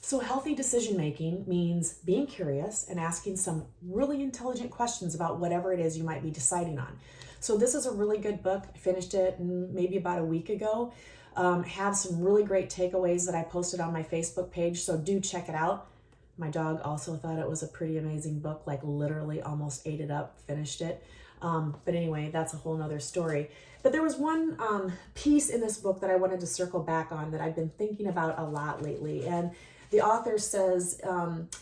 So healthy decision making means being curious and asking some really intelligent questions about whatever it is you might be deciding on. So this is a really good book. I finished it maybe about a week ago. Have some really great takeaways that I posted on my Facebook page, so do check it out. My dog also thought it was a pretty amazing book, like literally almost ate it up, finished it. But anyway, that's a whole nother story. But there was one piece in this book that I wanted to circle back on that I've been thinking about a lot lately. And the author says,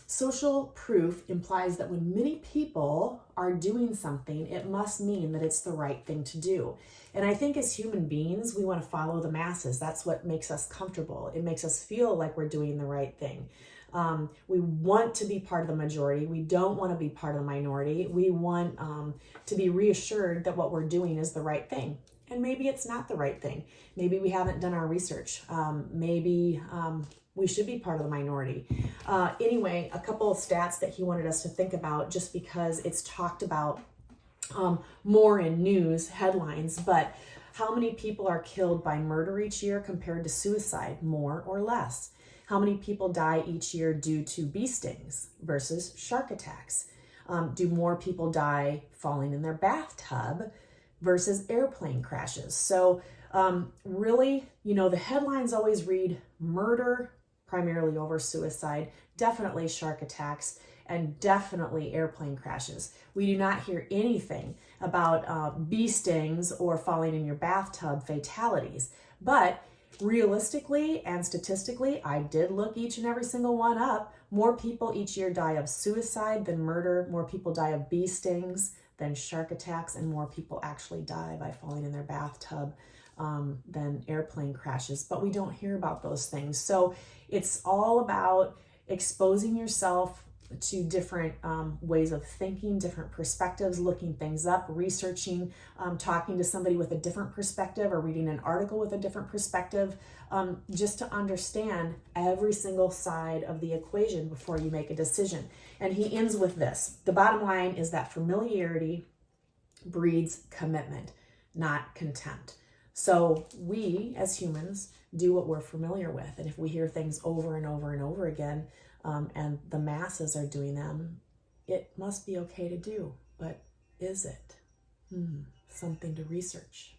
social proof implies that when many people are doing something, it must mean that it's the right thing to do. And I think as human beings, we want to follow the masses. That's what makes us comfortable. It makes us feel like we're doing the right thing. We want to be part of the majority. We don't want to be part of the minority. We want to be reassured that what we're doing is the right thing. And maybe it's not the right thing. Maybe we haven't done our research. Maybe we should be part of the minority. Anyway, a couple of stats that he wanted us to think about, just because it's talked about more in news headlines, but how many people are killed by murder each year compared to suicide, more or less? How many people die each year due to bee stings versus shark attacks? Do more people die falling in their bathtub versus airplane crashes? So really, the headlines always read murder, primarily over suicide, definitely shark attacks, and definitely airplane crashes. We do not hear anything about bee stings or falling in your bathtub fatalities. But realistically and statistically, I did look each and every single one up. More people each year die of suicide than murder. More people die of bee stings than shark attacks, and more people actually die by falling in their bathtub than airplane crashes. But we don't hear about those things. So it's all about exposing yourself to different ways of thinking, different perspectives, looking things up, researching, talking to somebody with a different perspective, or reading an article with a different perspective, just to understand every single side of the equation before you make a decision. And he ends with this: the bottom line is that familiarity breeds commitment, not contempt. So we as humans do what we're familiar with. And if we hear things over and over and over again, and the masses are doing them, it must be okay to do. But is it? Something to research.